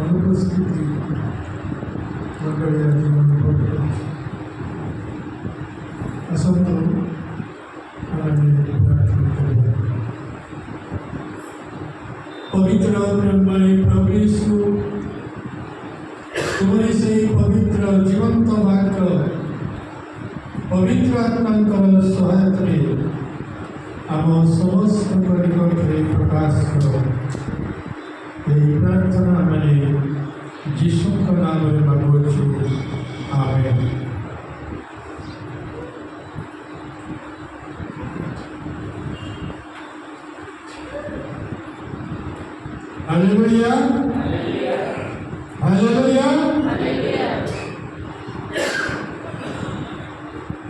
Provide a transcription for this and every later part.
অনুপস্থিতি मंडळी असंतो पवित्र ब्रह्मणे प्रभु यीशु तुम्हारी से पवित्र जीवंत वाक्य पवित्र आत्मांकर सहायता आम समस्त निकटरे प्रकाश करो। यही प्रार्थना मैंने यीशु का नाम में मांगुछु। आमेन। Hallelujah hallelujah.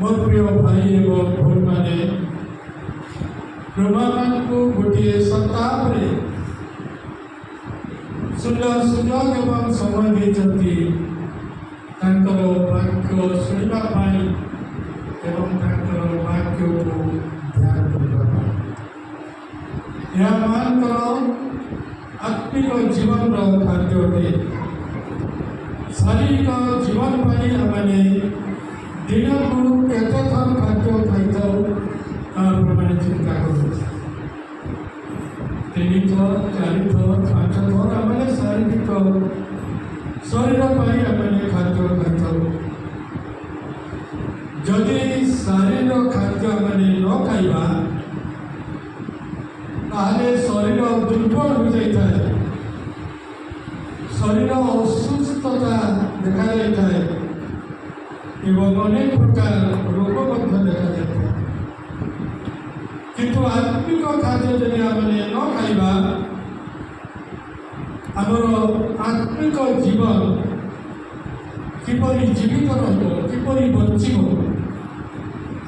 मोर प्रिय भाई एवं भौणी माने प्रमाण को गोटे सप्ताह सुंदर सुजोग एवं समय देते वाक्य शुणा एवं वाक्य को ध्यान करने यह मानकर आत्मिक जीवन खाद्य अटे। शारीरिक जीवन पर आमने दिन को केते थर खाद्य खाई प्रमाण चिंता कर 3 थर 4 थर 5 थर आमने शारीरिक शरीर पर आमने खाद्य खाई। जदि शारीरिक खाद्य आमने न खाइबा ताहले शरीर दुर्बल हो जाता है, शरीर असुस्थता देखा जाता है एवं अनेक प्रकार रोग देखा जाता है। किंतु आत्मिक खाद्य जब आमने न खाइबा आमर आत्मिक जीवन किपरि जीवित रहिब किपरि बचिब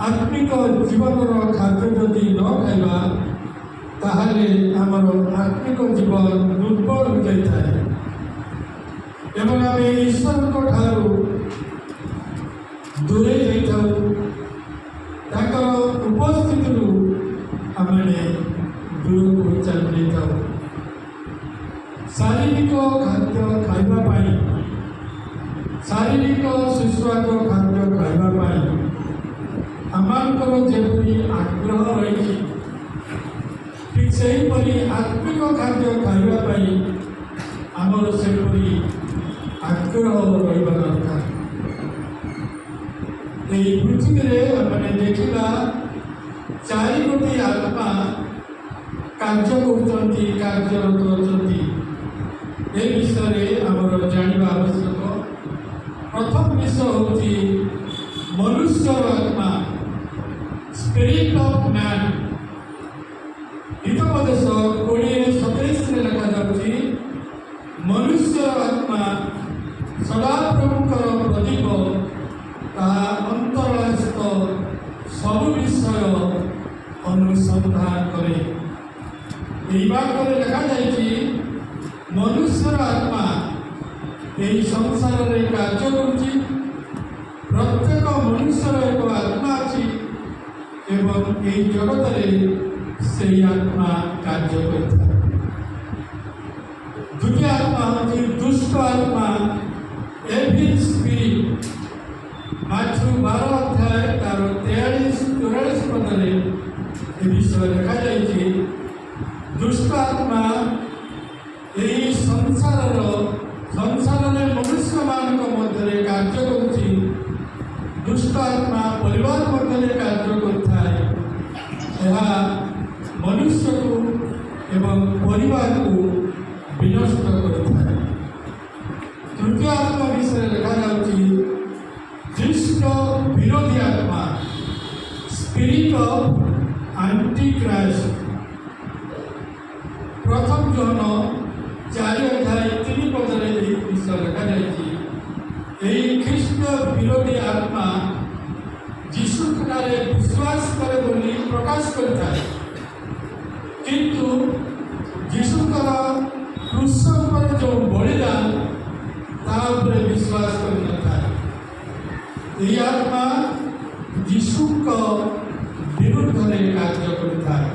आत्मिक जीवन खाद्य जदि न खाइबा ताहले आमर आत्मिक जीवन दुर्बल हो जाता है एवं आम ईश्वर ठारू दूरे जाकर उपस्थित आमने दूर को चली जाऊ। शारीरिक खाद्य खाइबाई शारीरिक सुस्वाद खाद्य खाइबाई आमर जेपरी आग्रह रही ठीक से आत्मिक खाद्य खाइबाई आमर सेपरी आग्रह रहा दरकार। पृथ्वी मैंने देखा 4 गोटी आत्मा कार्य कार्यरत अच्छा ए विषय आमर जाना आवश्यक। प्रथम विषय हूँ मनुष्य आत्मा स्पिरिट ऑफ मैन। हितोपदेश 20:27 लिखा जाऊँगी मनुष्य आत्मा सदाप्रभुकर प्रदीप ताहा अंतरास्थ सब विषय अनुसंधान करे। वाक्य लिखा जाए मनुष्य आत्मा यही संसार में कार्य करुच्ची। प्रत्येक मनुष्यर एक आत्मा अच्छी एवं यही जगत से आत्मा कार्य करता। द्वितीय आत्मा हूँ दुष्ट आत्मा एविल स्पिरिट। माथ्यू 12 अध्याय तार 43-44 पदे विषय लिखा जाए दुष्ट आत्मा यही संसार में मनुष्य मान मध्य कार्य करुच्ची। दुष्ट आत्मा परिवार मध्य कार्य करता है मनुष्य को एवं परिवार को विनष्ट करता है। तृतीय आत्मा विषय लिखा जाऊँगी दुष्ट विरोधी आत्मा स्पिरिट ऑफ एंटी क्राइस्ट। प्रथम जन 4 अध्याय 3 पदे विषय लिखा जाए ख्रीष्ट विरोधी आत्मा जीशु ठारे विश्वास करे बोली प्रकाश करता है किंतु जीशुकर क्रूस पर जो बलिदान तापर विश्वास कर आत्मा जीशु विरुद्ध कार्य करता है।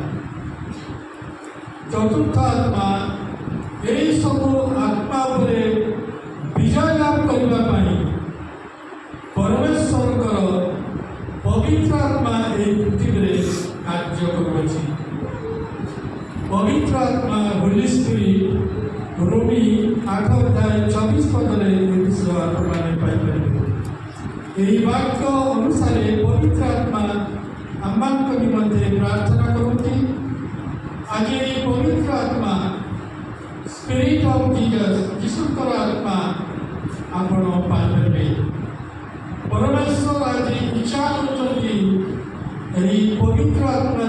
चतुर्थ आत्मा यही सब आत्मा उपरे विजय लाभ करने परमेश्वर पवित्र आत्मा यही पृथ्वी कार्य करुँच। पवित्र आत्मा होली स्पिरिट रोमी 8 अध्याय 24 पदरे मैंने पाइपर यही वाक्य अनुसार पवित्र आत्मा आम निमंते प्रार्थना करुँच। आज ये पवित्र आत्मा स्पिरिट ऑफ जीसस यीशुकर आत्मा आपण पाइबे। परमेश्वर आज इच्छा कर पवित्र आत्मा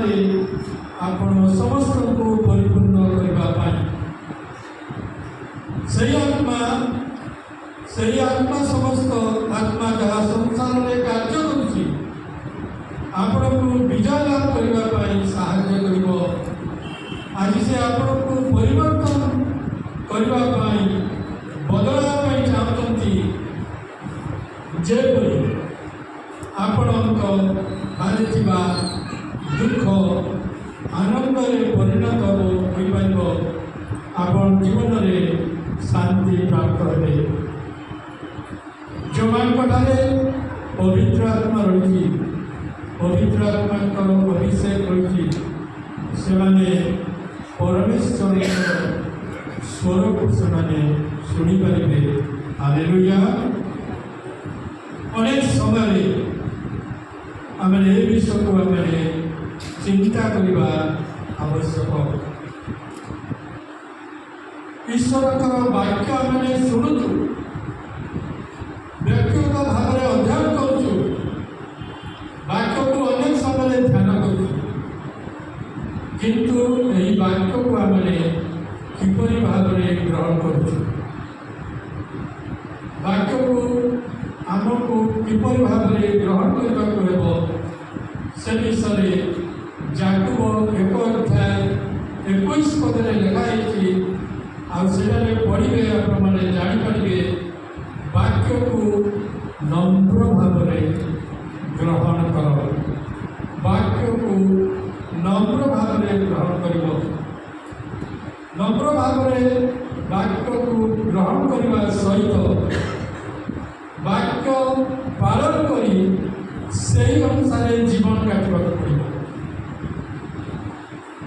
आपण समस्त को परिपूर्ण करने सही आत्मा समस्त आत्मा जहाँ संसार में कार्य करुँच आपण को विजय लाभ करने साहाय्य कर। आज से आपण को परिवर्तन करने बदलवाई चाहती जेपरी आपण बाहर दुख आनंद परिणत हो आपण जीवन में शांति प्राप्त हे। जो मानठारे पवित्र आत्मा रही पवित्र आत्मा अभिषेक रही से परमेश्वर स्वर को से शुणी पारे। हालेलुया। अनेक समय आम ए विषय को आम चिंता करने आवश्यक। ईश्वर वाक्य आम शुणुचु व्यक्तिगत भाव में अध्ययन करुचु वाक्य को अनेक समय ध्यान करुचु किंतु यही वाक्य को आम किपरि भाव में ग्रहण करुचु वाक्य को आमको किपरि भाव में ग्रहण करने से विषय याकूब 1 अध्याय 21 पदे लिखाई आने पढ़े आपने जापारे वाक्य को नम्र भाव में ग्रहण कर वाक्य को नम्र भाव में ग्रहण कर नम्र भाव में वाक्य को ग्रहण करने सहित वाक्य पालन कर से अनुसार जीवन काटवा पड़े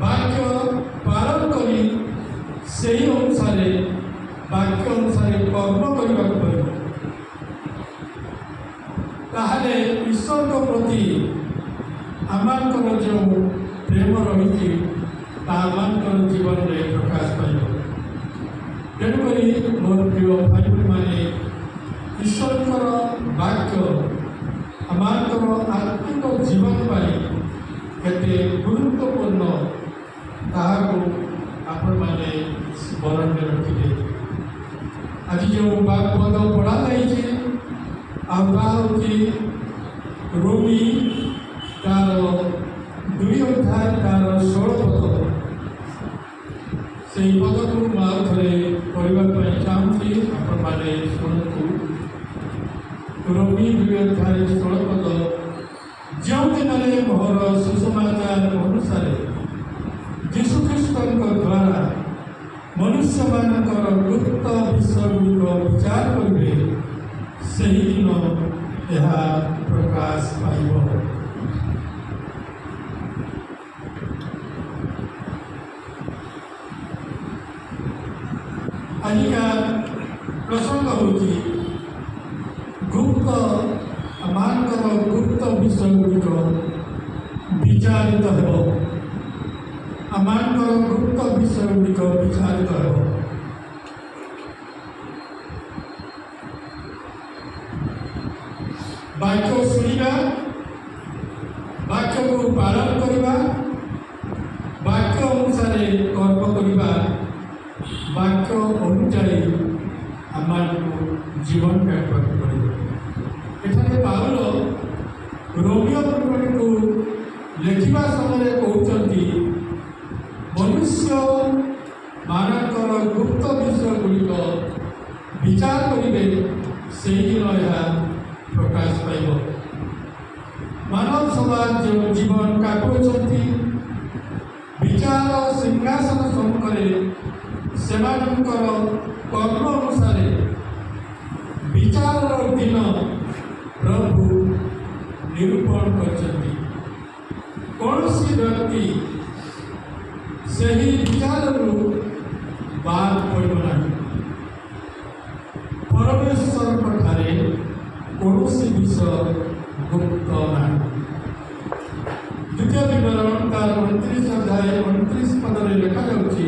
वाक्य पालन कर से अनुसार वाक्य अनुसार कर्म करने पड़े ताहले ईश्वर के प्रति आमर जो प्रेम रही आमर जीवन में प्रकाश पाइब। तेणुक मोर प्रिय भाई मैंने ईश्वर वाक्य आमर आत्मिक जीवन के गुरुत्वपूर्ण आपण मैंने स्मरण में रखिए। आज जो पद पढ़ा जाइए हूँ रोमी तार 2 अध्याय तार 16 पद से पद को थे पढ़ाई चाहूँगी आपण मैंने शुणु। रोमी 2 अध्याय 16 पद जो दिन मोर सुसमाचार अनुसार यीशुख्रीस्त द्वारा मनुष्य मानकर गुप्त विषय गुड़िक विचार करेंगे से दिन यह प्रकाश पाइब। आजिका प्रसंग हूँ गुप्त मानकर गुप्त विषय गुड़िक विचारित हो आमर गुप्त विषय गुड़िक विचारित हो। वाक्य शुणा वाक्य को पालन करवा वाक्य अनुसार कर्म करवा वाक्य अनुजाई आमर जीवन काटवा पड़े। एठारे पाउल रोमियो पत्री को लिखा समय कहते मनुष्य मानकर गुप्त विषय गुड़िक विचार करेंगे से दिन यह प्रकाश पाइब। मानव समाज जो जीवन काटुंट विचार ବିଚାର ସିଂହାସନ ସମ୍ମୁଖରେ ସେମାନଙ୍କର କର୍ମ ଅନୁସାରେ ବିଚାରର ଦିନ ପ୍ରଭୁ ନିରୂପଣ କରିଛନ୍ତି। କୌଣସି ବ୍ୟକ୍ତି ସେହି ବିଚାରରୁ ବାଦ ପଡ଼ିବ ନାହିଁ। ପରମେଶ୍ୱରଙ୍କ ଠାରେ କୌଣସି ବିଷୟ ଗୁପ୍ତ ନାହିଁ। ଦ୍ୱିତୀୟ ବିବରଣ ତାର 29 ଅଧ୍ୟାୟ 29 ପଦରେ ଲେଖାଯାଉଛି,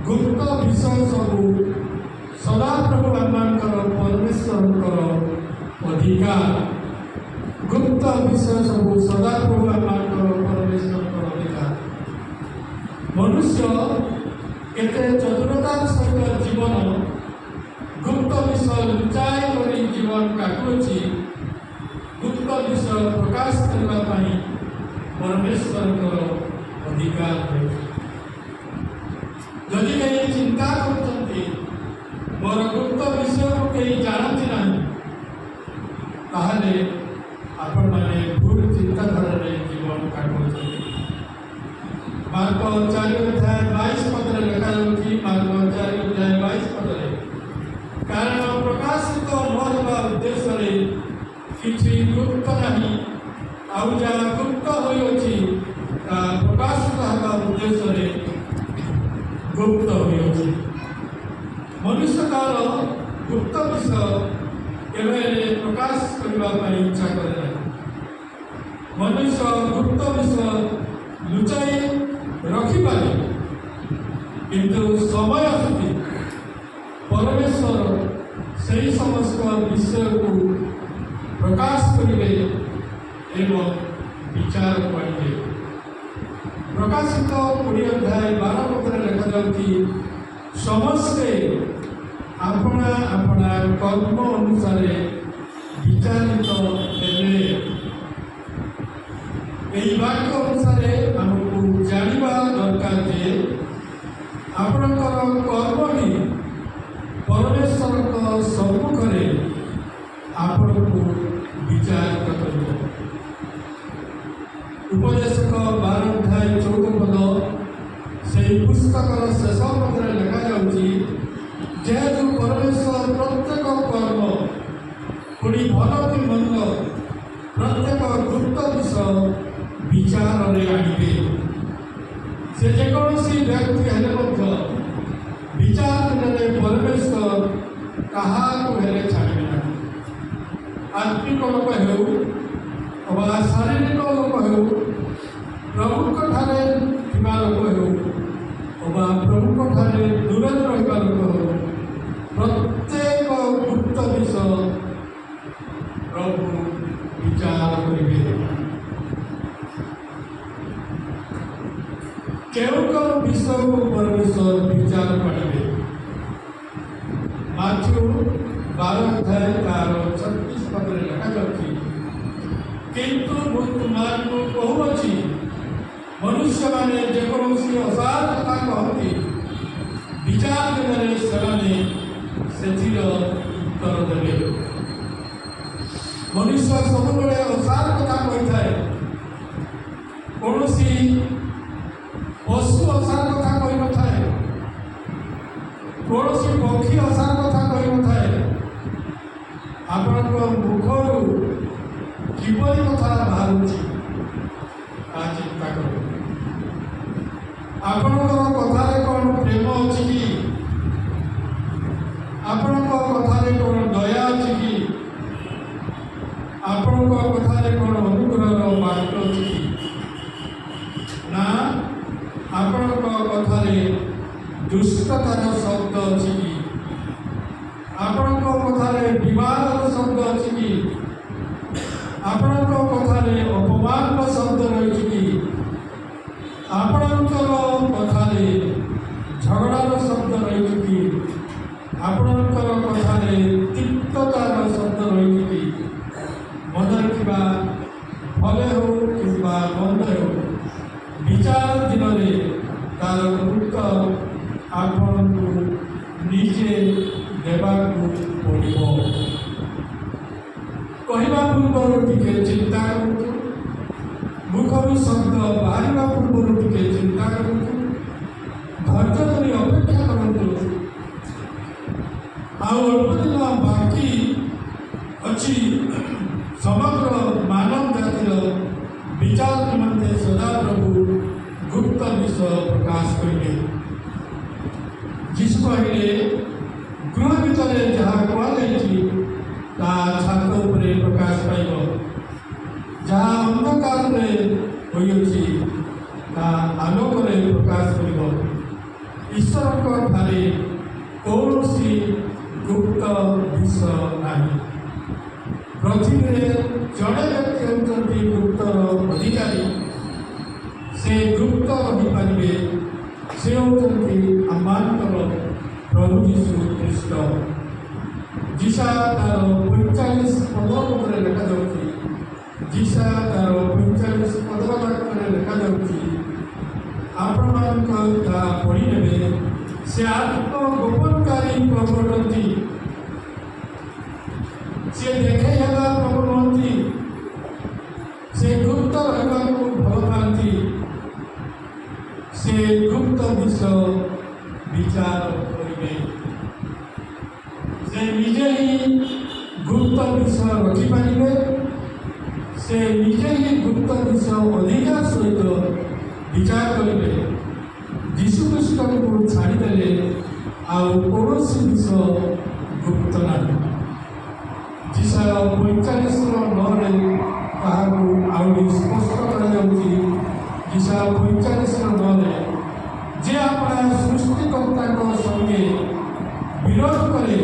ଗୁପ୍ତ ବିଷୟ ସବୁ ସଦାପ୍ରଭୁ ଆମମାନଙ୍କର ପରମେଶ୍ୱରଙ୍କର ଅଧିକାର। ଗୁପ୍ତ ବିଷୟ ସବୁ ସଦାପ୍ରଭୁ ଆମମାନଙ୍କର ପରମେଶ୍ୱରଙ୍କର ଅଧିକାର। ମନୁଷ୍ୟ କେତେ ଚତୁରତାର ସହିତ ଜୀବନ ଗୁପ୍ତ ବିଷୟ ଲୁଚାଇ କରି ଜୀବନ କାଟୁଅଛି, ଗୁପ୍ତ ବିଷୟ ପ୍ରକାଶ କରିବା ପାଇଁ ପରମେଶ୍ୱରଙ୍କର ଅଧିକାର ରହିଛି। ଯଦି କେହି ଚିନ୍ତା କରୁଛନ୍ତି ମୋର ଗୁପ୍ତ ବିଷୟକୁ କେହି ଜାଣନ୍ତି ନାହିଁ, ତାହେଲେ ଆପଣମାନେ ଭୁଲ ଚିନ୍ତାଧାରାରେ ଜୀବନ କାଟୁଅଛନ୍ତି। ମାର୍କ 4 ଅଧ୍ୟାୟ 22 ପଦରେ ଲେଖାଯାଉଛି, ମାର୍କ 4 ଅଧ୍ୟାୟ 22 ପଦରେ, କାରଣ ପ୍ରକାଶିତ ନ ହେବା ଉଦ୍ଦେଶ୍ୟରେ କିଛି ଗୁପ୍ତ ନାହିଁ, ଆଉ ଯାହା ଗୁପ୍ତ ହୋଇଅଛି ତାହା ପ୍ରକାଶିତ ହେବା ଉଦ୍ଦେଶ୍ୟରେ ଗୁପ୍ତ ହୋଇଅଛି। ମନୁଷ୍ୟ ତାର ଗୁପ୍ତ ବିଷୟ କେବେ ପ୍ରକାଶ କରିବା ପାଇଁ ଇଚ୍ଛା କରେ ନାହିଁ। ମନୁଷ୍ୟ ଗୁପ୍ତ ବିଷୟ ଲୁଚାଇ ରଖିପାରେ, କିନ୍ତୁ ସମୟ ଆସୁଛି ପରମେଶ୍ୱର ସେହି ସମସ୍ତ ବିଷୟକୁ ପ୍ରକାଶ କରିବେ ଏବଂ ବିଚାର କରିବେ। ପ୍ରକାଶିତ 20 ଅଧ୍ୟାୟ 12 ପଦରେ ଲେଖାଯାଉଛି, ସମସ୍ତେ ଆପଣା ଆପଣା କର୍ମ ଅନୁସାରେ ବିଚାରିତ ହେବେ। ଏହି ବାକ୍ୟ ଅନୁସାରେ ଆମକୁ ଜାଣିବା ଦରକାର ଯେ ଆପଣଙ୍କର କର୍ମ ହିଁ ପରମେଶ୍ୱରଙ୍କ ସମ୍ମୁଖରେ ଆପଣଙ୍କୁ ବିଚାରିତ କରିବ। ଉପଦେଶକ 12 ଅଧ୍ୟାୟ 14 ପଦ ସେହି ପୁସ୍ତକର ଶେଷ ପଦରେ ଲେଖାଯାଉଛି, ଯେହେତୁ ପରମେଶ୍ୱର ପ୍ରତ୍ୟେକ କର୍ମ ପୁଣି ଭଲ କି ମନ୍ଦ ପ୍ରତ୍ୟେକ ଗୁପ୍ତ ବିଷୟ ବିଚାରରେ ଆଣିବେ। ସେ ଯେକୌଣସି ବ୍ୟକ୍ତି ହେଲେ ମଧ୍ୟ ବିଚାର ଦିନରେ ପରମେଶ୍ୱର କାହାକୁ ହେଲେ ଛାଡ଼ିବେ ନାହିଁ। ଆତ୍ମିକ ଲୋକ ହେଉ ଅବା ଶାରୀରିକ ଲୋକ ହେଉ, ପ୍ରଭୁଙ୍କ ଠାରେ ଥିବା ଲୋକ ହେଉ ଅବା ପ୍ରଭୁଙ୍କ ଠାରେ ଦୂରରେ ରହିବା ଲୋକ ହେଉ, ପ୍ରତ୍ୟେକ ଗୁପ୍ତ ବିଷୟ ପ୍ରଭୁ ବିଚାର କରିବେ। କେଉଁ କେଉଁ ବିଷୟକୁ ପରମେଶ୍ୱର ବିଚାର କରିବେ? ମାଥ୍ୟୁ 12 ଅଧ୍ୟାୟ ତାର 36 ପଦରେ ଲେଖାଯାଉଛି, କିନ୍ତୁ ମୁଁ ତୁମମାନଙ୍କୁ କହୁଅଛି, ମନୁଷ୍ୟମାନେ ଯେକୌଣସି ଅସାର କଥା କହନ୍ତି, ବିଚାର ଦିନରେ ସେମାନେ ସେଥିର ଉତ୍ତର ଦେବେ। ମନୁଷ୍ୟ ସବୁବେଳେ ଅସାର କଥା କହିଥାଏ। କୌଣସି ପଶୁ ଅସାର କଥା କହିନଥାଏ, କୌଣସି ପକ୍ଷୀ ଅସାର କଥା କହିନଥାଏ। ଆପଣଙ୍କ ମୁଖରୁ କିପରି କଥା ବାହାରୁଛି ତାହା ଚିନ୍ତା କରନ୍ତୁ। ଆପଣଙ୍କର କଥାରେ କ'ଣ ପ୍ରେମ ଅଛି କି? ଆପଣଙ୍କ କଥାରେ କ'ଣ ଦୟା ଅଛି କି? ଆପଣଙ୍କ କଥାରେ କ'ଣ ଅନୁଗ୍ରହର ବାକ୍ୟ ଅଛି କି? ନା ଆପଣଙ୍କ କଥାରେ ଦୁଷ୍ଟତାର ଶବ୍ଦ ଅଛି କି? ଆପଣଙ୍କ କଥାରେ ବିବାଦର ଶବ୍ଦ ଅଛି କି? ଆପଣଙ୍କ କଥାରେ ଅପମାନର ଶବ୍ଦ ରହିଛି କି? ଆପଣଙ୍କର କଥାରେ ଝଗଡ଼ାର ଶବ୍ଦ ରହିଛି କି? ଆପଣଙ୍କର କଥାରେ ତିକ୍ତତାର ଶବ୍ଦ ରହିଛି କି? ମନେ ରଖିବା, ଭଲ ହେଉ କିମ୍ବା ମନ୍ଦ ହେଉ, ବିଚାର ଦିନରେ ତାର ଗୁରୁତ୍ୱ ଆପଣଙ୍କୁ ନିଜେ ଦେବାକୁ ପଡ଼ିବ। କହିବା ପୂର୍ବରୁ ଟିକେ ଚିନ୍ତା କରନ୍ତୁ। ମୁଖରୁ ଶବ୍ଦ ବାହାରିବା ପୂର୍ବରୁ ଟିକେ ଚିନ୍ତା ଅପେକ୍ଷା କରନ୍ତୁ, ଧୈର୍ଯ୍ୟ ଧରି ଅପେକ୍ଷା କରନ୍ତୁ। ଆଉ ଅଳ୍ପ ଦିନ ବାକି ଅଛି ସମଗ୍ର ମାନବ ଜାତିର ବିଚାର ନିମନ୍ତେ ସଦାପ୍ରଭୁ ଗୁପ୍ତ ବିଷୟ ପ୍ରକାଶ କରିବେ। ଯୀଶୁ କହିଲେ, ଗୃହ ଭିତରେ ଯାହା କୁହାଯାଇଛି ତାହା ଛାତ ଉପରେ ପ୍ରକାଶ ପାଇବ, ଯାହା ଅନ୍ଧକାରରେ ହୋଇଅଛି ତାହା ଆଲୋକରେ ପ୍ରକାଶ କରିବ। ଈଶ୍ୱରଙ୍କ ଠାରେ କୌଣସି ଗୁପ୍ତ ବିଷୟ ନାହିଁ। ପୃଥିବୀରେ ଜଣେ ବ୍ୟକ୍ତି ହେଉଛନ୍ତି ଗୁପ୍ତର ଅଧିକାରୀ, ସେ ଗୁପ୍ତ ରହିପାରିବେ, ସେ ହେଉଛନ୍ତି ଆମମାନଙ୍କର ପ୍ରଭୁ ଯୀଶୁ ଖ୍ରୀଷ୍ଟ। ଯିଶା ତାର 45 ପଦ ଉପରେ ଲେଖାଯାଉଛି, ଯିଶା ତାର 45 ପଦ ବାକ୍ୟରେ ଲେଖାଯାଉଛି, ଆପଣମାନଙ୍କ ତାହା ପଢ଼ି ନେବେ। ସେ ଆତ୍ମଗୋପନକାରୀ ପ୍ରଭୁ ଅଟନ୍ତି, ସେ ଦେଖାଇ ହେବା ପ୍ରଭୁ ନୁହନ୍ତି, ସେ ଗୁପ୍ତ ରହିବାକୁ ଭଲ ପାଆନ୍ତି, ସେ ଗୁପ୍ତ ବିଷୟ ବିଚାର କରିବେ। ସେ ନିଜେ ହିଁ ଗୁପ୍ତ ବିଷୟ ରଖିପାରିବେ, ସେ ନିଜେ ହିଁ ଗୁପ୍ତ ବିଷୟ ଅଧିକାର ସହିତ ବିଚାର କରିବେ। ଯୀଶୁଖ୍ରୀଷ୍ଟଙ୍କୁ ଛାଡ଼ିଦେଲେ ଆଉ କୌଣସି ବିଷୟ ଗୁପ୍ତ ନାହିଁ। ଯିଶା 45:9ରେ ତାହାକୁ ଆହୁରି ସ୍ପଷ୍ଟ କରାଯାଉଛି। ଯିଶା 45:9ରେ, ଯେ ଆପଣା ସୃଷ୍ଟିକର୍ତ୍ତାଙ୍କ ସଙ୍ଗେ ବିରୋଧ କରେ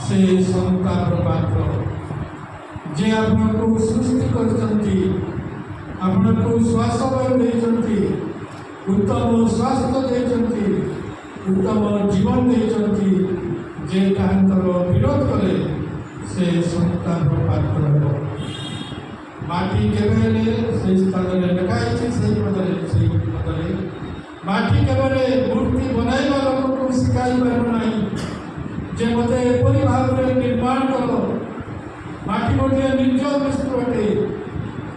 ସେ ସନ୍ତାପର ପାତ୍ର। ଯେ ଆପଣଙ୍କୁ ସୃଷ୍ଟି କରିଛନ୍ତି, ଆପଣଙ୍କୁ ଶ୍ୱାସ ବାୟୁ ଦେଇଛନ୍ତି, ଉତ୍ତମ ସ୍ୱାସ୍ଥ୍ୟ ଦେଇଛନ୍ତି, ଉତ୍ତମ ଜୀବନ ଦେଇଛନ୍ତି, ଯେ ତାହାଙ୍କର ବିରୋଧ କରେ ସେ ସନ୍ତାପର ପାତ୍ର ହେବ। ମାଟି କେବେ ହେଲେ ସେହି ସ୍ଥାନରେ ଲେଖା ହେଇଛି, ସେହି ପଦରେ ମାଟି କେବେ ମୂର୍ତ୍ତି ବନାଇବା ଲୋକଙ୍କୁ ଶିଖାଇ ପାରିବ ନାହିଁ ଯେ ମୋତେ ଏପରି ଭାବରେ ନିର୍ମାଣ କର। ମାଟି ଗୋଟିଏ ନିର୍ଜୀବ ବସ୍ତୁ ଅଟେ।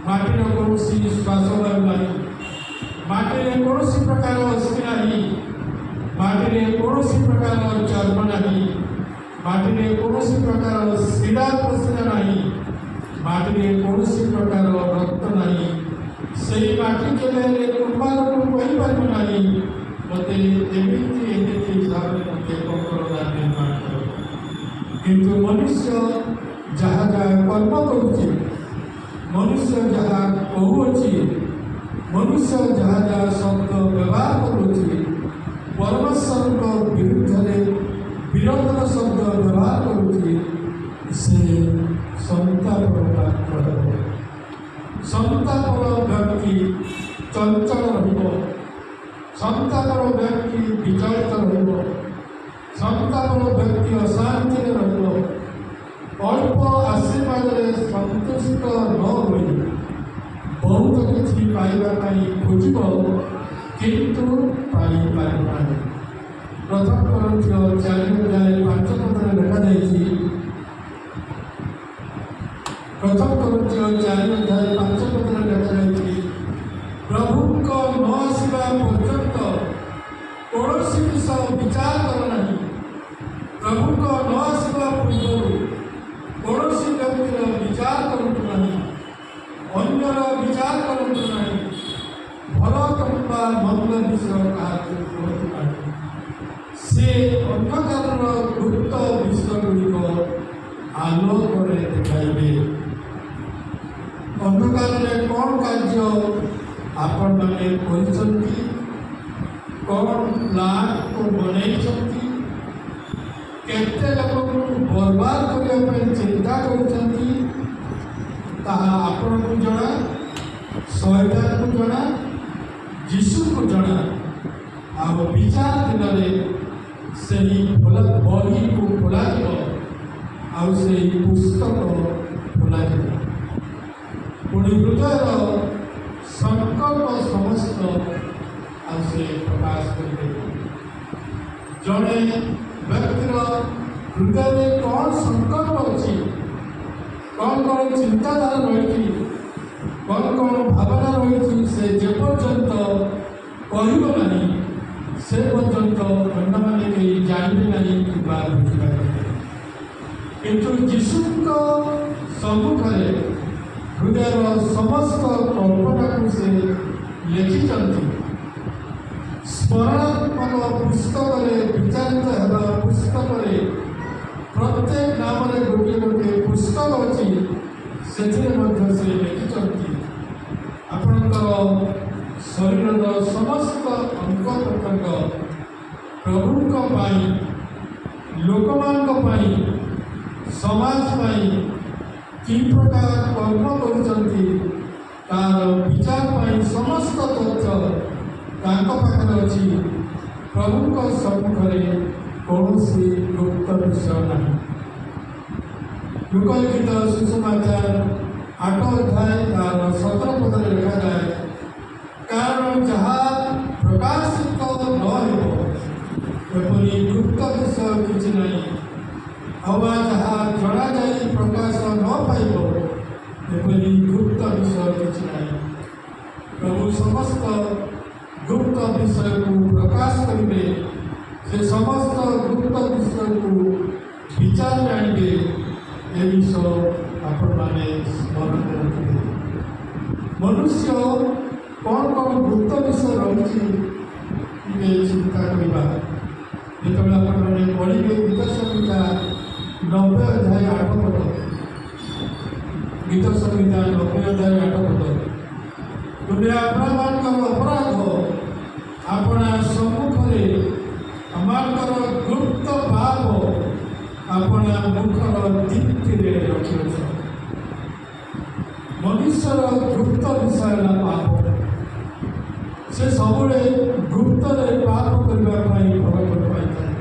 ମାଟିର କୌଣସି ଶ୍ୱାସବାୟୁ ନାହିଁ, ମାଟିରେ କୌଣସି ପ୍ରକାର ଅସ୍ଥି ନାହିଁ, ମାଟିରେ କୌଣସି ପ୍ରକାର ଚର୍ମ ନାହିଁ, ମାଟିରେ କୌଣସି ପ୍ରକାର ଶିରା ପ୍ରଶିରା ନାହିଁ, ମାଟିରେ କୌଣସି ପ୍ରକାର ରକ୍ତ ନାହିଁ। ସେହି ମାଟି କେବେ ହେଲେ କୁମ୍ଭାରକୁ କହିପାରିବ ନାହିଁ, ମୋତେ ଏମିତି ହିସାବରେ ମୋତେ କଙ୍କଡ଼ା ନିର୍ମାଣ କର। କିନ୍ତୁ ମନୁଷ୍ୟ ଯାହା ଯାହା କର୍ମ କରୁଛି, ମନୁଷ୍ୟ ଯାହା କହୁଅଛି, ମନୁଷ୍ୟ ଯାହା ଯାହା ଶବ୍ଦ ବ୍ୟବହାର କରୁଛି, ପରମେଶ୍ୱରଙ୍କ ବିରୁଦ୍ଧରେ ବିରୋଧର ଶବ୍ଦ ବ୍ୟବହାର କରୁଛି, ସେ ସନ୍ତାପର ପାତ୍ର ହେବ। ସନ୍ତାପର ବ୍ୟକ୍ତି ଚଞ୍ଚଳ ରହିବ, ସନ୍ତାପର ବ୍ୟକ୍ତି ବିଚଳିତ ରହିବ, ସନ୍ତାପର ବ୍ୟକ୍ତି ଅଶାନ୍ତିରେ ରହିବ। ଅଳ୍ପ ଆଶୀର୍ବାଦରେ ସନ୍ତୁଷ୍ଟ ନ ହୋଇ ବହୁତ କିଛି ପାଇବା ପାଇଁ ଖୋଜିବ, କିନ୍ତୁ ପାଇପାରିବ ନାହିଁ। ପ୍ରଥମ କରନ୍ଥୀୟ 4:5 ଲେଖାଯାଇଛି, ପ୍ରଥମ କରନ୍ଥୀୟ 4:5 ଲେଖାଯାଇଛି, ପ୍ରଭୁଙ୍କ ନ ଆସିବା ପର୍ଯ୍ୟନ୍ତ କୌଣସି ବିଷୟ ବିଚାର କର ନାହିଁ। ପ୍ରଭୁଙ୍କ ନ ଆସିବା ପୂର୍ବରୁ କୌଣସି ବ୍ୟକ୍ତିର ବିଚାର କରନ୍ତୁ ନାହିଁ, ଅନ୍ୟର ବିଚାର କରନ୍ତୁ ନାହିଁ, ଭଲ କିମ୍ବା ମନ୍ଦ ବିଷୟ କାହାକୁ କୁହନ୍ତୁ ନାହିଁ। ସେ ଅନ୍ଧକାରର ଗୁପ୍ତ ବିଷୟଗୁଡ଼ିକ ଆଲୋକରେ ଦେଖାଇବେ। ଅନ୍ଧକାରରେ କ'ଣ କାର୍ଯ୍ୟ ଆପଣମାନେ କରିଛନ୍ତି, କ'ଣ ପ୍ଲାନ୍କୁ ବନେଇଛନ୍ତି, କେତେ ଲୋକଙ୍କୁ ବର୍ବାଦ କରିବା ପାଇଁ ଚିନ୍ତା କରୁଛନ୍ତି, ତାହା ଆପଣଙ୍କୁ ଜଣା, ଶୈତାନକୁ ଜଣା, ଯୀଶୁକୁ ଜଣା। ଆଉ ବିଚାର ଦିନରେ ସେହି ବହିକୁ ଖୋଲାଯିବ, ଆଉ ସେହି ପୁସ୍ତକ ଖୋଲାଯିବ। ପୁଣି ହୃଦୟର ସଂକଳ୍ପ ସମସ୍ତ ଆଉ ସେ ପ୍ରକାଶ କରିବେ। ଜଣେ ବ୍ୟକ୍ତିର ହୃଦୟରେ କ'ଣ ସଂକଳ୍ପ ଅଛି, କ'ଣ ଚିନ୍ତାଧାରା ରହିଛି, କ'ଣ ଭାବନା ରହିଛି, ସେ ଯେପର୍ଯ୍ୟନ୍ତ କହିବ ନାହିଁ ସେ ପର୍ଯ୍ୟନ୍ତ ଅନ୍ୟମାନେ କେହି ଜାଣିବେ ନାହିଁ କିମ୍ବା ବୁଝିପାରିବେ। କିନ୍ତୁ ଯୀଶୁଙ୍କ ସମ୍ମୁଖରେ ହୃଦୟର ସମସ୍ତ କଳ୍ପନାକୁ ସେ ଲେଖିଛନ୍ତି। ସ୍ମରଣାତ୍ମକ ପୁସ୍ତକରେ ବିଚାରିତ ହେବା ପୁସ୍ତକରେ ପ୍ରତ୍ୟେକ ନାମରେ ଗୋଟିଏ ଗୋଟିଏ ପୁସ୍ତକ ଅଛି, ସେଥିରେ ମଧ୍ୟ ସେ ଲେଖିଛନ୍ତି ଆପଣଙ୍କର ଶରୀରର ସମସ୍ତ ଅଙ୍ଗ ପ୍ରତ୍ୟଙ୍ଗ ପ୍ରଭୁଙ୍କ ପାଇଁ, ଲୋକମାନଙ୍କ ପାଇଁ, ସମାଜ ପାଇଁ କି ପ୍ରକାର କର୍ମ କରୁଛନ୍ତି ତାହାର ବିଚାର ପାଇଁ ସମସ୍ତ ତଥ୍ୟ ତାଙ୍କ ପାଖରେ ଅଛି। ପ୍ରଭୁଙ୍କ ସମ୍ମୁଖରେ କୌଣସି ଗୁପ୍ତ ବିଷୟ ନାହିଁ। ଲୁକଲିଖିତ ସୁସମାଚାର 8 ଅଧ୍ୟାୟ ତାର 17 ପଦରେ ଲେଖାଯାଏ, କାରଣ ଯାହା ପ୍ରକାଶିତ ନ ହେବ ଏପରି ଗୁପ୍ତ ବିଷୟ କିଛି ନାହିଁ, ଅବା ଯାହା ଜଣାଯାଇ ପ୍ରକାଶ ନ ପାଇବ ଏପରି ଗୁପ୍ତ ବିଷୟ କିଛି ନାହିଁ। ପ୍ରଭୁ ସମସ୍ତ ଗୁପ୍ତ ବିଷୟକୁ ପ୍ରକାଶ କରିବେ, ସେ ସମସ୍ତ ଗୁପ୍ତ ବିଷୟକୁ ବିଚାରରେ ଆଣିବେ। ଏ ବିଷୟ ଆପଣମାନେ ସ୍ମରଣ ରଖିବେ। ମନୁଷ୍ୟ କ'ଣ କ'ଣ ଗୁପ୍ତ ବିଷୟ ରହିଛି ଟିକେ ଚିନ୍ତା କରିବା। ଯେତେବେଳେ ଆପଣମାନେ ପଢ଼ିବେ ଗୀତ ସଂହିତା 90 ଅଧ୍ୟାୟ 8 ପଦ, ଗୀତ ସଂହିତା 90 ଅଧ୍ୟାୟ 8 ପଦ, ତୁମେ ଆପଣମାନଙ୍କର ଅପରାଧ ଆପଣା ସମ୍ମୁଖରେ ଆମମାନଙ୍କର ଗୁପ୍ତ ପାପ ଆପଣା ମୁଖର ଦୀପ୍ତିରେ ରଖିଅଛ। ମନୁଷ୍ୟର ଗୁପ୍ତ ବିଷୟ ହେଲା ପାପ। ସେ ସବୁବେଳେ ଗୁପ୍ତରେ ପାପ କରିବା ପାଇଁ ଭଲ ପାଇଥାଏ,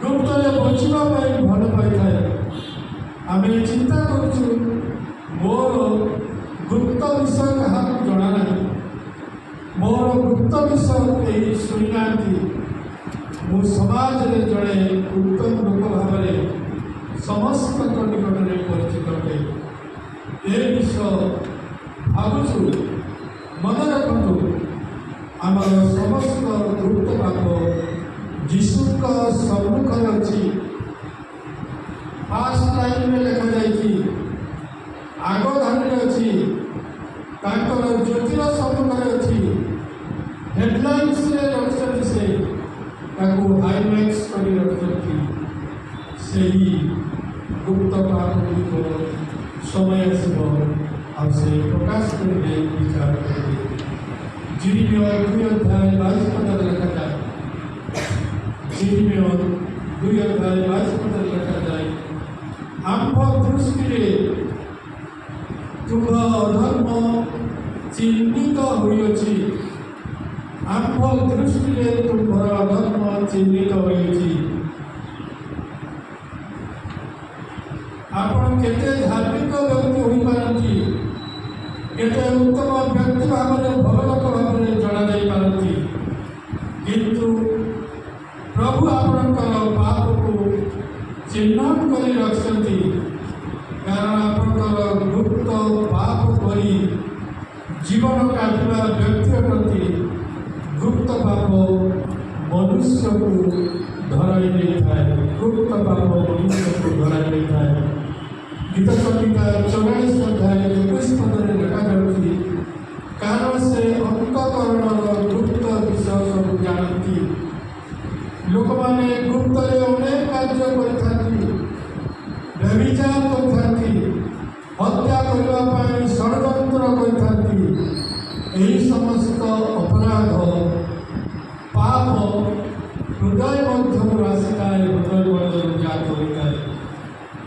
ଗୁପ୍ତରେ ବଞ୍ଚିବା ପାଇଁ ଭଲ ପାଇଥାଏ। ଆମେ ଚିନ୍ତା କରୁଛୁ ମୋର ଗୁପ୍ତ ବିଷୟ କାହାକୁ ଜଣା ନାହିଁ, ମୋର ଗୁପ୍ତ ବିଷୟ କେହି ଶୁଣିନାହାନ୍ତି, ମୁଁ ସମାଜରେ ଜଣେ ଉତ୍ତମ ଲୋକ ଭାବରେ ସମସ୍ତଙ୍କ ନିକଟରେ ପରିଚିତ ଅଟେ। ଏ ବିଷୟ ଭାବୁଛୁ। ମନେ ରଖନ୍ତୁ, ଆମର ସମସ୍ତ ଗୁପ୍ତ ପାପ ଯୀଶୁଙ୍କ ସମ୍ମୁଖରେ ଅଛି। ଫାର୍ଷ୍ଟ ଲାଇନରେ ଲେଖାଯାଇଛି, ଆଗ ଧାଡ଼ିରେ ଅଛି, ତାଙ୍କର ଜ୍ୟୋତିର ସମ୍ମୁଖରେ ଅଛି। ହେଡ଼ଲାଇନ୍ସରେ ରଖିଛନ୍ତି, ସେ ତାକୁ ହାଇଲାଇଟ୍ସ କରି ରଖିଛନ୍ତି। ସେହି ଗୁପ୍ତ ପାପଗୁଡ଼ିକ ସମୟ ଆସିବ ଆଉ ସେ ପ୍ରକାଶ କରିବେ, ବିଚାର କରିବେ। ଜିରିମିୟ 2 ଅଧ୍ୟାୟ 22 ପଦରେ ଲେଖାଯାଏ, ଜିରିମିୟ 2 ଅଧ୍ୟାୟ 22 ପଦରେ ଲେଖାଯାଏ, ଆମ୍ଭ ଦୃଷ୍ଟିରେ ତୁମ୍ଭ ଅଧର୍ମ ଚିହ୍ନିତ ହୋଇଅଛି, ଆମ୍ଭ ଦୃଷ୍ଟିରେ ତୁମ୍ଭର ଅଧର୍ମ ଚିହ୍ନିତ ହୋଇଅଛି। ଆପଣ କେତେ ଧାର୍ମିକ ବ୍ୟକ୍ତି ହୋଇପାରନ୍ତି, କେତେ ଉତ୍ତମ ବ୍ୟକ୍ତି ଭାବରେ ଭଲ ଲୋକ ଭାବରେ ଜଣାଯାଇପାରନ୍ତି, କିନ୍ତୁ ପ୍ରଭୁ ଆପଣଙ୍କର ପାପକୁ ଚିହ୍ନଟ କରି ରଖିଛନ୍ତି। କାରଣ ଆପଣଙ୍କର ଗୁପ୍ତ ପାପ କରି ଜୀବନ କାଟିବା ବ୍ୟକ୍ତି ଅଟନ୍ତି। ଗୁପ୍ତ ପାପ ମନୁଷ୍ୟକୁ ଧରାଇ ଦେଇଥାଏ, ଗୁପ୍ତ ପାପ ମନୁଷ୍ୟକୁ ଧରାଇ ଦେଇଥାଏ। ଗୀତ ସଂହିତା 44 ଅଧ୍ୟାୟ 21 ପଦରେ ଲେଖାଯାଉଛି, କାରଣ ସେ ଅନ୍ତଃକରଣର ଗୁପ୍ତ ବିଷୟ ସବୁ ଜାଣନ୍ତି। ଲୋକମାନେ ଗୁପ୍ତରେ ଅନେକ କାର୍ଯ୍ୟ କରିଥାନ୍ତି, ବ୍ୟଭିଚାର କରିଥାନ୍ତି, ହତ୍ୟା କରିବା ପାଇଁ ଷଡ଼ଯନ୍ତ୍ର କରିଥାନ୍ତି। ଏହି ସମସ୍ତ ଅପରାଧ ପାପ ହୃଦୟ ମଧ୍ୟରୁ ଆସିଥାଏ, ହୃଦୟ ମଧ୍ୟରୁ ଜାତ ହୋଇଥାଏ।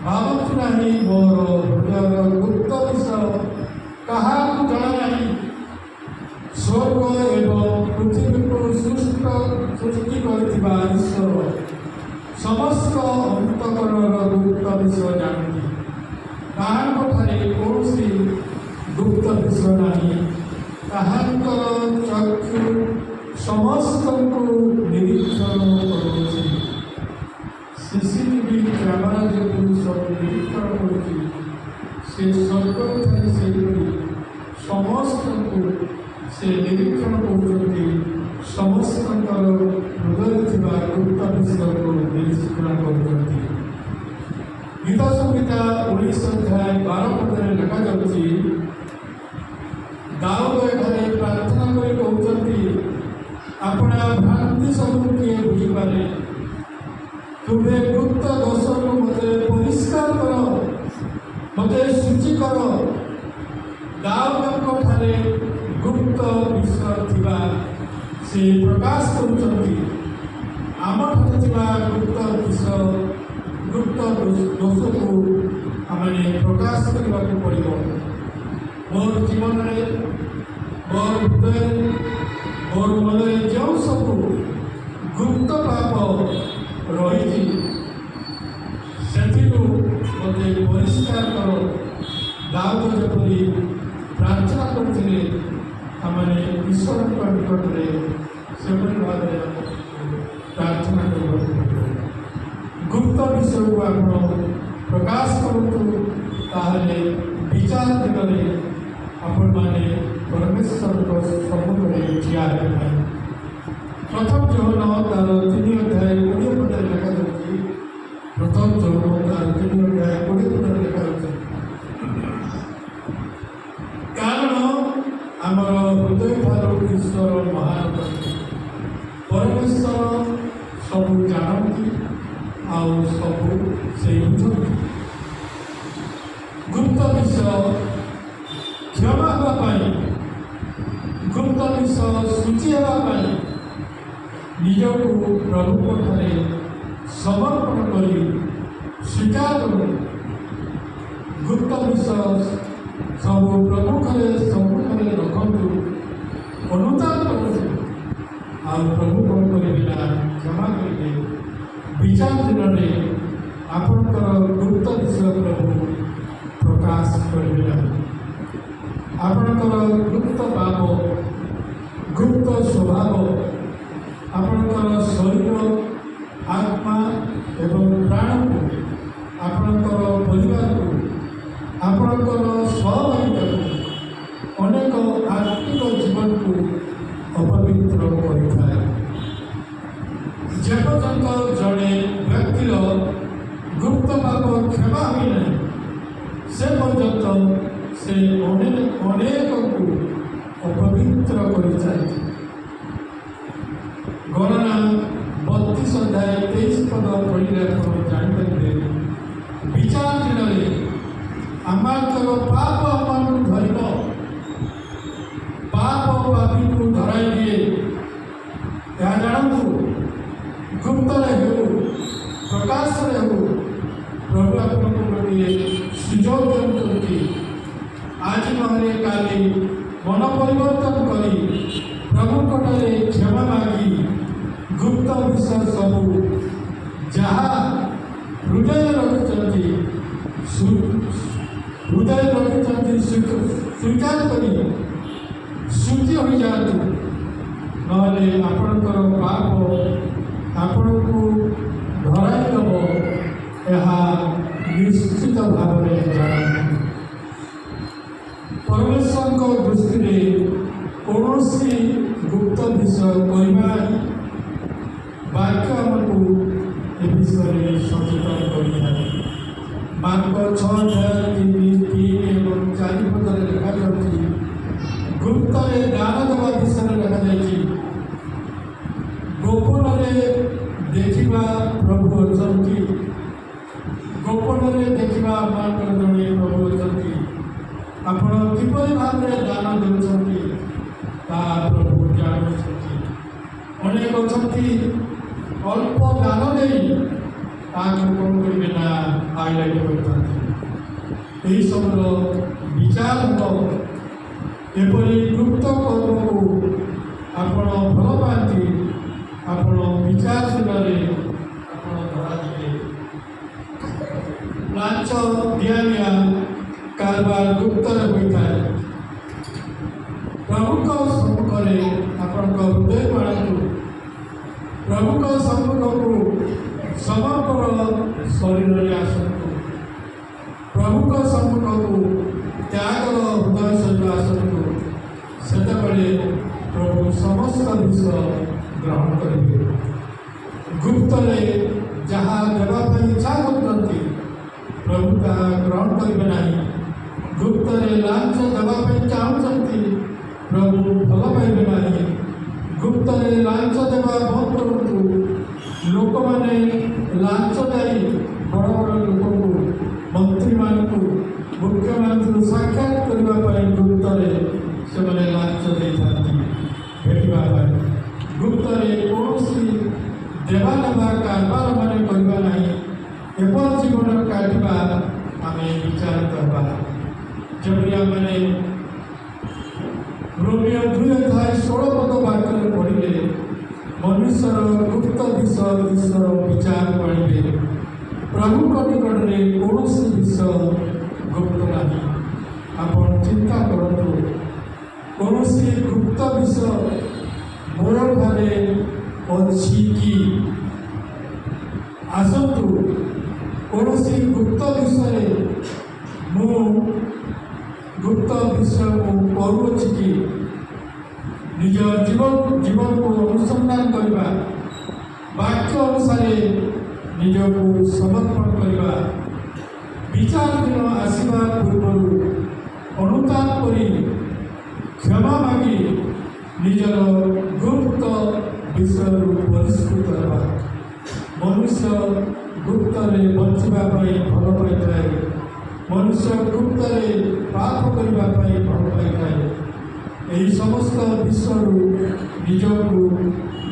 ଭାବନ୍ତୁ ନାହିଁ ମୋର ହୃଦୟର ଗୁପ୍ତ ବିଷୟ କାହାକୁ ଜଣା ନାହିଁ। ସ୍ୱର୍ଗ ଏବଂ ପୃଥିବୀକୁ ସୃଷ୍ଟି କରିଥିବା ଈଶ୍ୱର ସମସ୍ତ ଅନ୍ତଃକରଣର ଗୁପ୍ତ ବିଷୟ ଜାଣନ୍ତି। ତାହାଙ୍କଠାରେ କୌଣସି ଗୁପ୍ତ ବିଷୟ ନାହିଁ। ତାହାଙ୍କର ଚକ୍ଷୁ ସମସ୍ତଙ୍କୁ ନିରୀକ୍ଷଣ କରୁଛି। CCTV କ୍ୟାମେରା ଯୋଗୁଁ ସବୁ ନିରୀକ୍ଷଣ କରୁଛି। ସେ ସ୍ୱର୍ଗରୁ ଥାଇ ସେହିପରି ସମସ୍ତଙ୍କୁ ସେ ନିରୀକ୍ଷଣ କରୁଛନ୍ତି ସମସ୍ତଙ୍କର ହୃଦୟରେ ଥିବା ଗୁପ୍ତ ବିଷୟକୁ ନିରୀକ୍ଷଣ କରୁଛନ୍ତି। ଗୀତ ସଂହିତା 19 ଅଧ୍ୟାୟ 12 ପଦରେ ଲେଖାଯାଉଛି, ଦାଉଦ ଏଠାରେ ପ୍ରାର୍ଥନା କରି କହୁଛନ୍ତି, ଆପଣା ଭ୍ରାନ୍ତି ସବୁ କିଏ ବୁଝିପାରେ? ତୁମେ ଗୁପ୍ତ ଦୋଷରୁ ମୋତେ ପରିଷ୍କାର କର, ମୋତେ ଶୁଚି କର। ଦାଉଦଙ୍କ ଠାରେ ଗୁପ୍ତ ବିଷୟ ଥିବା ସେ ପ୍ରକାଶ କରୁଛନ୍ତି। ଆମଠାରେ ଥିବା ଗୁପ୍ତ ବିଷୟ, ଗୁପ୍ତ ଦୋଷକୁ ଆମେ ପ୍ରକାଶ କରିବାକୁ ପଡ଼ିବ। ମୋର ଜୀବନରେ, ମୋର ହୃଦୟରେ, ମୋର ମନରେ ଯେଉଁ ସବୁ ଗୁପ୍ତ ପାପ ରହିଛି ସେଥିରୁ ମୋତେ ପରିଷ୍କାର କର। ଦାଉଦ ଯେପରି ପ୍ରାର୍ଥନା କରୁଥିଲେ, ଆମେ ଈଶ୍ୱରଙ୍କ ନିକଟରେ ସେପରି ଭାବରେ ପ୍ରାର୍ଥନା କରିବାକୁ ପଡ଼ିବ। ଗୁପ୍ତ ବିଷୟକୁ ଆପଣ ପ୍ରକାଶ କରନ୍ତୁ, ତାହେଲେ ବିଚାର ଦିନରେ ଆପଣମାନେ ପରମେଶ୍ୱରଙ୍କ ସମ୍ମୁଖରେ ଠିଆ ହେବେ। ପ୍ରଥମ ଯୌନ ତାର 3 ଅଧ୍ୟାୟ 20 ପଦରେ ଲେଖାଯାଉଛି, ପ୍ରଥମ ଯୌନ ତାର 3 ଅଧ୍ୟାୟ 20 ପଦରେ ଲେଖାଯାଉଛି, କାରଣ ଆମର ହୃଦୟ ଠାରୁ ଈଶ୍ୱର ମହାନ। ପରମେଶ୍ୱର ସବୁ ଜାଣନ୍ତି, ଆଉ ସବୁ ସେ ବୁଝନ୍ତି। ଗୁପ୍ତ ବିଷୟ କ୍ଷମା ହେବା ପାଇଁ, ଗୁପ୍ତ ବିଷୟ ସୂଚି ହେବା ପାଇଁ ନିଜକୁ ପ୍ରଭୁଙ୍କଠାରେ ସମର୍ପଣ କରି ସ୍ୱୀକାର କରୁ। ଗୁପ୍ତ ବିଷୟ ସବୁ ପ୍ରମୁଖରେ ସମ୍ମୁଖରେ ରଖନ୍ତୁ, ଅନୁତାପ କରନ୍ତୁ, ଆଉ ପ୍ରଭୁ କ'ଣ କରିବେ ନା କ୍ଷମା କରିବେ। ବିଚାର ଦିନରେ ଆପଣଙ୍କର ଗୁପ୍ତ ବିଷୟ ପ୍ରଭୁ ପ୍ରକାଶ କରିବେ ନାହିଁ। ଆପଣଙ୍କର ଗୁପ୍ତ ପାପ, ଗୁପ୍ତ ସ୍ୱଭାବ, ଆପଣଙ୍କର ଶରୀର, ଆତ୍ମା ଏବଂ ପ୍ରାଣକୁ, ଆପଣଙ୍କର ପରିବାରକୁ, ଆପଣଙ୍କର ସହଭାଗିତାକୁ, ଅନେକ ଆତ୍ମିକ ଜୀବନକୁ ଅପବିତ୍ର କରିଥାଏ। ଯେପର୍ଯ୍ୟନ୍ତ ଜଣେ ବ୍ୟକ୍ତିର ଗୁପ୍ତ ପାପ କ୍ଷମା ହୋଇନାହିଁ, ସେ ପର୍ଯ୍ୟନ୍ତ ସେ ଅନେକଙ୍କୁ ଅପବିତ୍ର କରିଥାଏ। ଗଣନା 32 ଅଧ୍ୟାୟ 23 ପଦ ପଢ଼ିଲେ ଆପଣ ଜାଣିପାରିବେ, ବିଚାର ଦିନରେ ଆମମାନଙ୍କର ପାପ ଆମମାନଙ୍କୁ ଧରିବ, ପାପ ପାପୀକୁ ଧରାଇ ଦିଏ। ଏହା ଜାଣନ୍ତୁ, ଗୁପ୍ତରେ ହେଉ ପ୍ରକାଶରେ ହେଉ, ପ୍ରଭୁ ଆପଣଙ୍କୁ ଗୋଟିଏ ସୁଯୋଗ ଦେଉଛନ୍ତି। ଆଜି ନହେଲେ କାଲି ମନ ପରିବର୍ତ୍ତନ କରି ପ୍ରଭୁଙ୍କଠାରେ କ୍ଷମା ମାଗି ଗୁପ୍ତ ବିଷୟ ସବୁ ଯାହା ହୃଦୟରେ ରଖିଛନ୍ତି ସ୍ୱୀକାର କରି ଶୁଚି ହୋଇଯାଆନ୍ତୁ। ନହେଲେ ଆପଣଙ୍କର ପାପ ଆପଣଙ୍କୁ ଧରାଇ ଦେବ, ଏହା ନିଶ୍ଚିତ ଭାବରେ ଜାଣନ୍ତୁ। ପରମେଶ୍ୱରଙ୍କ ଦୃଷ୍ଟିରେ କୌଣସି ଗୁପ୍ତ ବିଷୟ କରିବା ନାହିଁ। ବାକ୍ୟ ଆମକୁ ଏ ବିଷୟରେ ସଚେତନ କରିଥାଏ। ମାର୍କ 6 ଅଧ୍ୟାୟ 3 ଏବଂ 4 ପଦରେ ଲେଖାଯାଉଛି, ଗୁପ୍ତରେ ଦାନ ଦେବା ବିଷୟରେ ଲେଖାଯାଇଛି। ଗୋପନରେ ଦେଖିବା ପ୍ରଭୁ ଅଛନ୍ତି, ଗୋପନରେ ଦେଖିବା ଆପଣଙ୍କର ଜଣେ ପ୍ରଭୁ ଅଛନ୍ତି। ଆପଣ କିପରି ଭାବରେ ଦାନ ଦେଉଛନ୍ତି ତାହା ପ୍ରଭୁ ଜାଣୁଛନ୍ତି। ଅନେକ ଅଛନ୍ତି ଅଳ୍ପ ଦାନ ଦେଇ ତାହାକୁ କ'ଣ କରିବେ ନା ହାଇଲାଇଟ୍ କରିଥାନ୍ତି। ଏହିସବୁର ବିଚାର ହେବ। ଏପରି ଗୁପ୍ତ କର୍ମକୁ ଆପଣ ଭଲ ପାଆନ୍ତି, ଆପଣ ବିଚାର ଦିନରେ ଆପଣ ଧରାଯିବେ। ଲାଞ୍ଚ ଦିଆନିଆ କାରବାର ଗୁପ୍ତରେ ହୋଇଥାଏ। ପ୍ରଭୁଙ୍କ ସମ୍ମୁଖରେ ଆପଣଙ୍କ ହୃଦୟ ଆଣନ୍ତୁ। ପ୍ରଭୁଙ୍କ ସମ୍ମୁଖକୁ ସମର୍ପଣ ଶରୀରରେ ଆସନ୍ତୁ। ପ୍ରଭୁଙ୍କ ସମ୍ମୁଖକୁ ତ୍ୟାଗର ହୃଦୟ ସହିତ ଆସନ୍ତୁ। ସେତେବେଳେ ପ୍ରଭୁ ସମସ୍ତ ବିଷୟ ଗ୍ରହଣ କରିବେ। ଗୁପ୍ତରେ ଯାହା ଦେବା ପାଇଁ ଇଚ୍ଛା କରୁଛନ୍ତି ପ୍ରଭୁ ତାହା ଗ୍ରହଣ କରିବେ ନାହିଁ। ଗୁପ୍ତରେ ଲାଞ୍ଚ ଦେବା ପାଇଁ ଚାହୁଁଛନ୍ତି ପ୍ରଭୁ ଭଲ ପାଇବେ ନାହିଁ। ଗୁପ୍ତରେ ଲାଞ୍ଚ ଦେବା ବନ୍ଦ କରନ୍ତୁ। ଲୋକମାନେ ଲାଞ୍ଚ ଦେଇ ବଡ଼ ବଡ଼ ଲୋକଙ୍କୁ, ମନ୍ତ୍ରୀମାନଙ୍କୁ, ମୁଖ୍ୟମାନଙ୍କୁ ସାକ୍ଷାତ କରିବା ପାଇଁ ଗୁପ୍ତରେ ସେମାନେ ଲାଞ୍ଚ ଦେଇଥାନ୍ତି ଭେଟିବା ପାଇଁ। ଗୁପ୍ତରେ କୌଣସି ଦେବା ନେବା କାରବାର ମାନେ କରିବା ନାହିଁ। ଏପରି ଜୀବନ କାଟିବା ଆମେ ବିଚାର କରିବା। ଯେପରି ଆମେ ରୋମିଓ 2:16 ବାକ୍ୟରେ ପଢ଼ିଲେ, ମନୁଷ୍ୟର ଗୁପ୍ତ ବିଷୟ ଈଶ୍ୱର ବିଚାର କରିବେ। ପ୍ରଭୁଙ୍କ ନିକଟରେ କୌଣସି ବିଷୟ ଗୁପ୍ତ ନାହିଁ। ଆପଣ ଚିନ୍ତା କରନ୍ତୁ, କୌଣସି ଗୁପ୍ତ ବିଷୟ ମୋ ଠାରେ ଅଛି କି? ଆସନ୍ତୁ, କୌଣସି ଗୁପ୍ତ ବିଷୟରେ ମୁଁ କରୁଅଛି କି? ନିଜ ଜୀବନକୁ ଅନୁସନ୍ଧାନ କରିବା, ବାକ୍ୟ ଅନୁସାରେ ନିଜକୁ ସମର୍ପଣ କରିବା, ବିଚାର ଦିନ ଆସିବା ପୂର୍ବରୁ ଅନୁତାପ କରି କ୍ଷମା ମାଗି ନିଜର ଗୁପ୍ତ ବିଷୟରୁ ପରିଷ୍କୃତ ହେବା। ମନୁଷ୍ୟ ଗୁପ୍ତରେ ବଞ୍ଚିବା ପାଇଁ ଭଲ ପାଇଥାଏ। ମନୁଷ୍ୟ ଗୁପ୍ତରେ ପାପ କରିବା ପାଇଁ ଭଲ ପାଇଥାଏ। ଏହି ସମସ୍ତ ବିଷୟରୁ ନିଜକୁ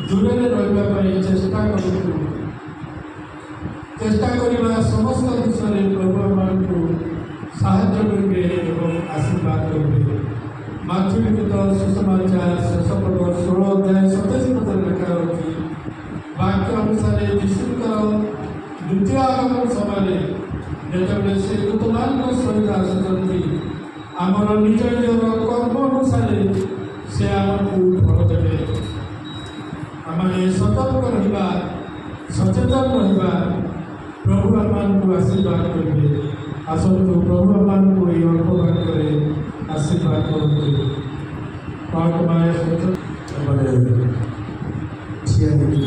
ଦୂରରେ ରହିବା ପାଇଁ ଚେଷ୍ଟା କରନ୍ତୁ। ଚେଷ୍ଟା କରିବା ସମସ୍ତ ବିଷୟରେ ପ୍ରଭୁ ଆମମାନଙ୍କୁ ସାହାଯ୍ୟ କରିବେ ଏବଂ ଆଶୀର୍ବାଦ କରିବେ। ମାଥ୍ୟୁ ଲିଖିତ ସୁସମାଚାର ଶେଷ ପର୍ବ 16:27 ଲେଖା ଅଛି, ବାକ୍ୟ ଅନୁସାରେ ଯୀଶୁଙ୍କର ଦ୍ୱିତୀୟ ଆଗମନ ସମୟରେ ଯେତେବେଳେ ସେ ଦୂତମାନଙ୍କ ସହିତ ଆସୁଛନ୍ତି, ଆମର ନିଜ ନିଜର କର୍ମ ଅନୁସାରେ ସେ ଆମକୁ ଫଳ ଦେବେ। ଆମେ ସତର୍କ ରହିବା, ସଚେତନ ରହିବା। ପ୍ରଭୁ ଆମମାନଙ୍କୁ ଆଶୀର୍ବାଦ କରିବେ। ଆସନ୍ତୁ, ପ୍ରଭୁ ଆମମାନଙ୍କୁ ଏହି ଅଳ୍ପ ବାକ୍ୟରେ ଆଶୀର୍ବାଦ କରନ୍ତୁ। ଠିଆ ହେଇକି